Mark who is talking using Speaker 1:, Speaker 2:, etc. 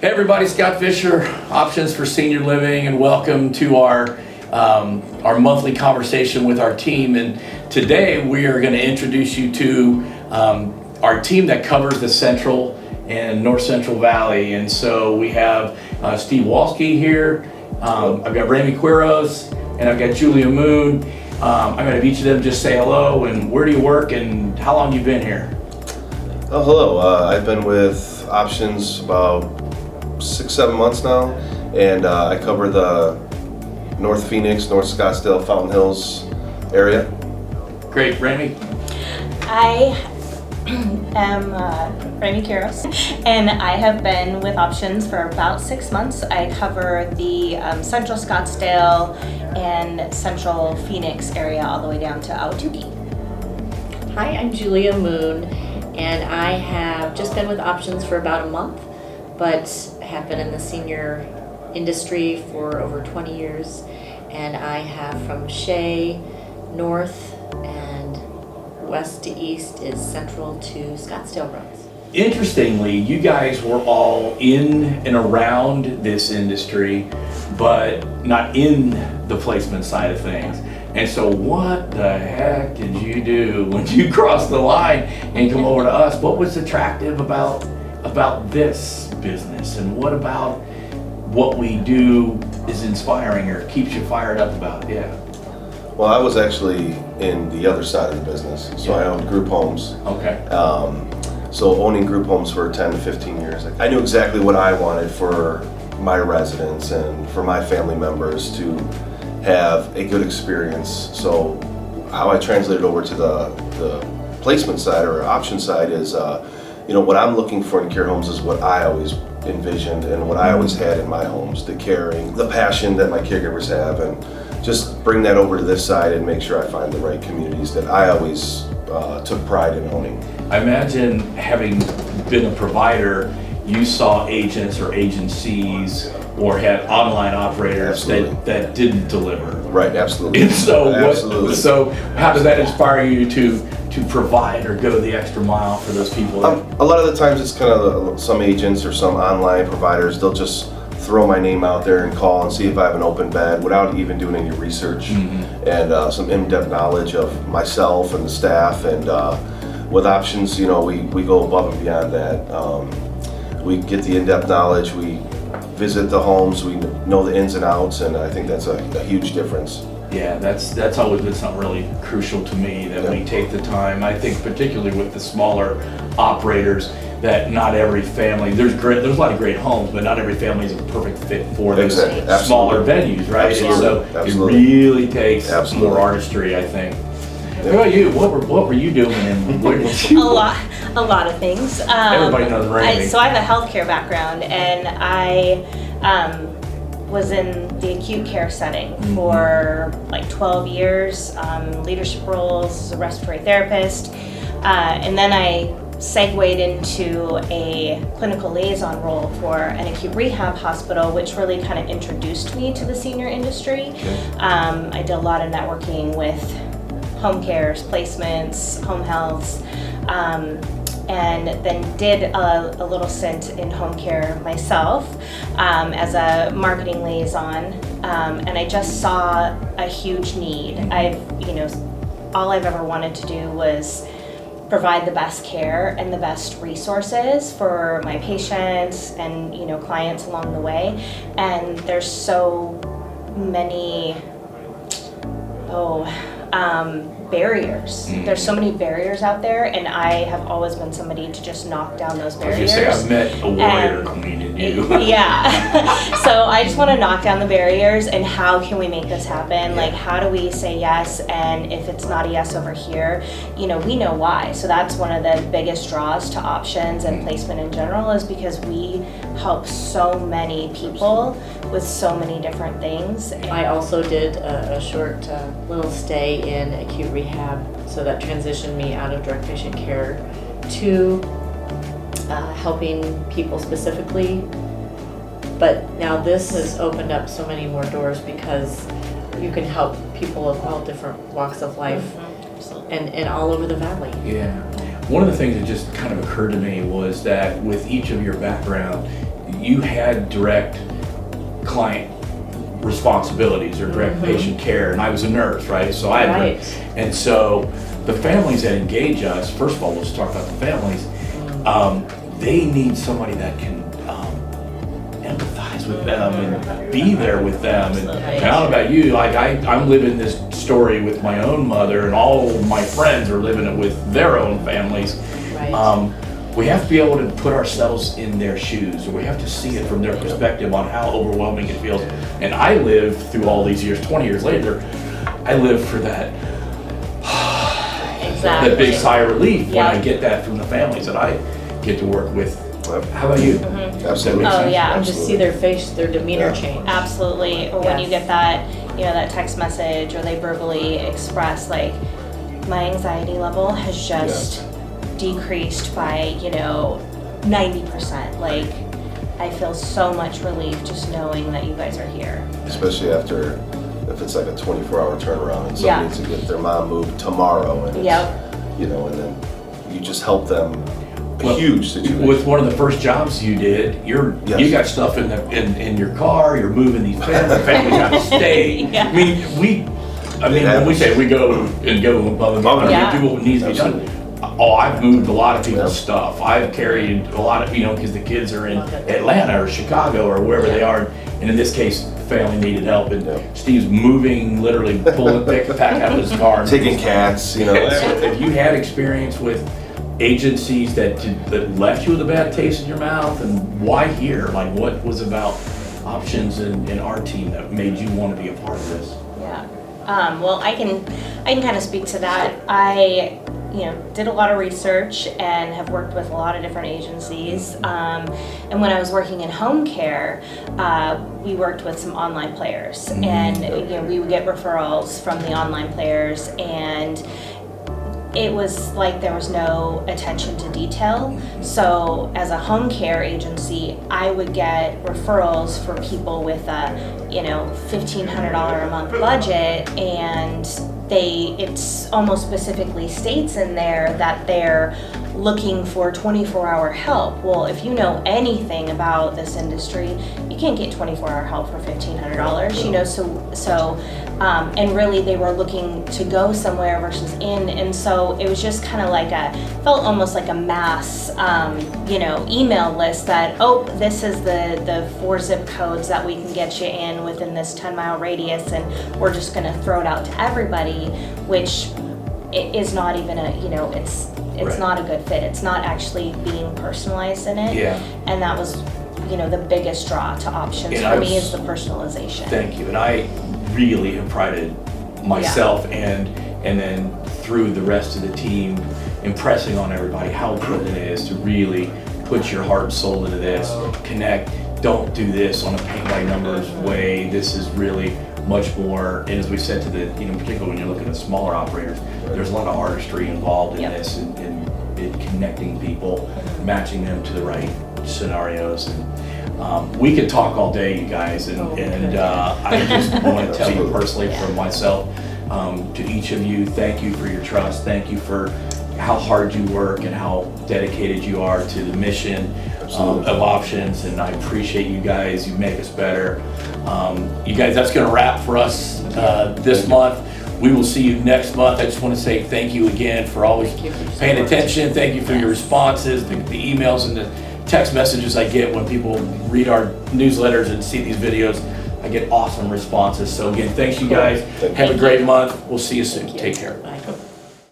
Speaker 1: Hey everybody, Scott Fischer, Options for Senior Living, and welcome to our monthly conversation with our team. And today we are going to introduce you to our team that covers the Central and North Central Valley. And so we have Steve Walski here, I've got Ramie Quiroz, and I've got Julia Moon. I'm going to have each of them just say hello and where do you work and how long you've been here?
Speaker 2: Oh, hello. I've been with Options about 6-7 months now, and I cover the North Phoenix, North Scottsdale, Fountain Hills area.
Speaker 1: Great. Ramie?
Speaker 3: I am Ramie Quiroz, and I have been with Options for about 6 months. I cover the Central Scottsdale and Central Phoenix area all the way down to Ahwatukee.
Speaker 4: Hi, I'm Julia Moon, and I have just been with Options for about a month, but have been in the senior industry for over 20 years, and I have from Shea, north and west to east is Central to Scottsdale roads.
Speaker 1: Interestingly, you guys were all in and around this industry, but not in the placement side of things. And so what the heck did you do when you crossed the line and come over to us? What was attractive about this business, and what about what we do is inspiring or keeps you fired up about it? Yeah.
Speaker 2: Well, I was actually in the other side of the business, so I owned group homes.
Speaker 1: Okay.
Speaker 2: So owning group homes for 10 to 15 years, I knew exactly what I wanted for my residents and for my family members to have a good experience. So how I translated over to the placement side or option side is, what I'm looking for in care homes is what I always envisioned and what I always had in my homes, the caring, the passion that my caregivers have, and just bring that over to this side and make sure I find the right communities that I always took pride in owning.
Speaker 1: I imagine, having been a provider, you saw agents or agencies or had online operators that didn't deliver.
Speaker 2: Right, absolutely.
Speaker 1: And so,
Speaker 2: absolutely.
Speaker 1: So how did that inspire you to provide or go the extra mile for those people?
Speaker 2: A lot of the times it's kind of some agents or some online providers, they'll just throw my name out there and call and see if I have an open bed without even doing any research and some in-depth knowledge of myself and the staff. And with Options, we go above and beyond that. We get the in-depth knowledge, we visit the homes, we know the ins and outs, and I think that's a huge difference.
Speaker 1: Yeah, that's always been something really crucial to me, that we take the time. I think particularly with the smaller operators, that not every family, there's a lot of great homes, but not every family is a perfect fit for those smaller venues, right?
Speaker 2: Absolutely.
Speaker 1: And so it really takes more artistry, I think. How about you? What were you doing, and where did you?
Speaker 3: A lot of things.
Speaker 1: Everybody knows Ramie.
Speaker 3: So I have a healthcare background, and I was in the acute care setting for like 12 years, leadership roles as a respiratory therapist, and then I segued into a clinical liaison role for an acute rehab hospital, which really kind of introduced me to the senior industry. I did a lot of networking with home cares, placements, home healths, and then did a little stint in home care myself as a marketing liaison, and I just saw a huge need. All I've ever wanted to do was provide the best care and the best resources for my patients and clients along the way. And there's so many barriers. There's so many barriers out there, and I have always been somebody to just knock down those barriers.
Speaker 1: I've met a warrior queen in you.
Speaker 3: Yeah. So I just want to knock down the barriers, and how can we make this happen? Like, how do we say yes, and if it's not a yes over here, we know why. So that's one of the biggest draws to Options and placement in general, is because we help so many people with so many different things.
Speaker 4: I also did a short little stay in acute rehab, so that transitioned me out of direct patient care to helping people specifically. But now this has opened up so many more doors, because you can help people of all different walks of life and all over the valley.
Speaker 1: Yeah. One of the things that just kind of occurred to me was that with each of your background, you had direct client responsibilities or direct patient care, and I was a nurse, right? So I had,
Speaker 4: Right.
Speaker 1: and so the families that engage us, first of all, let's talk about the families. They need somebody that can empathize with them and be there with them. And I don't know about you, like I'm living this story with my own mother, and all my friends are living it with their own families.
Speaker 4: Right.
Speaker 1: We have to be able to put ourselves in their shoes, or we have to see it from their perspective on how overwhelming it feels. And I lived through all these years, 20 years later, I lived for that
Speaker 3: Exactly.
Speaker 1: that big sigh of relief when I
Speaker 3: Yeah.
Speaker 1: get that from the families that I get to work with. How about you?
Speaker 2: Absolutely.
Speaker 3: Oh, yeah.
Speaker 4: And just see their face, their demeanor
Speaker 2: Yeah.
Speaker 4: change.
Speaker 3: Absolutely. Or when you
Speaker 4: Yes.
Speaker 3: get that, you know, that text message, or they verbally express, like, my anxiety level has just decreased by, 90%. Like, I feel so much relief just knowing that you guys are here.
Speaker 2: Especially after, if it's like a 24-hour turnaround and
Speaker 3: Yeah.
Speaker 2: somebody needs to get their mom moved tomorrow, and it's,
Speaker 3: Yep.
Speaker 2: and then you just help them. A
Speaker 1: Well,
Speaker 2: huge situation.
Speaker 1: With one of the first jobs you did, you
Speaker 2: Yes.
Speaker 1: got stuff in your car. You're moving these families got to stay.
Speaker 3: Yeah.
Speaker 1: I mean, when we say we go above and beyond,
Speaker 3: Yeah.
Speaker 1: we do what needs to be done. Oh, I've moved a lot of people's stuff. I've carried a lot of, because the kids are in Atlanta or Chicago or wherever they are. And in this case, the family needed help, and Steve's moving, literally pulling pick a pack out of his car.
Speaker 2: Taking cats,
Speaker 1: So if you had experience with agencies that left you with a bad taste in your mouth, and why here? Like, what was about options in our team that made you want to be a part of this?
Speaker 3: Yeah. Well, I can kind of speak to that. I, did a lot of research and have worked with a lot of different agencies. And when I was working in home care, we worked with some online players, and we would get referrals from the online players, and it was like there was no attention to detail. So as a home care agency, I would get referrals for people with a, $1,500 a month budget, and it's almost specifically states in there that they're looking for 24-hour help. Well, if you know anything about this industry, you can't get 24-hour help for $1,500, and really they were looking to go somewhere versus in, and so it was just kind of like felt almost like a mass, email list that, oh, this is the 4 zip codes that we can get you in within this 10-mile radius, and we're just gonna throw it out to everybody, which is not even it's
Speaker 1: Right.
Speaker 3: not a good fit. It's not actually being personalized in it.
Speaker 1: Yeah.
Speaker 3: And that was, the biggest draw to options
Speaker 1: And
Speaker 3: for
Speaker 1: I
Speaker 3: me
Speaker 1: was-
Speaker 3: is the personalization.
Speaker 1: Thank you. And I really have prided myself and then through the rest of the team impressing on everybody how important it is to really put your heart and soul into this, connect, don't do this on a paint by numbers way. This is really much more, and as we said to the, particularly when you're looking at smaller operators, there's a lot of artistry involved in this, and in connecting people, matching them to the right scenarios. And we could talk all day, you guys, and I just want to tell you personally from myself, to each of you, thank you for your trust. Thank you for how hard you work and how dedicated you are to the mission of options, and I appreciate you guys. You make us better. You guys, that's going to wrap for us this month. We will see you next month. I just want to say thank you again for always paying attention. Thank you for your responses, the emails and the text messages I get when people read our newsletters and see these videos. I get awesome responses. So again, thanks you guys. Have a great month. We'll see you soon. Take care.
Speaker 4: Bye.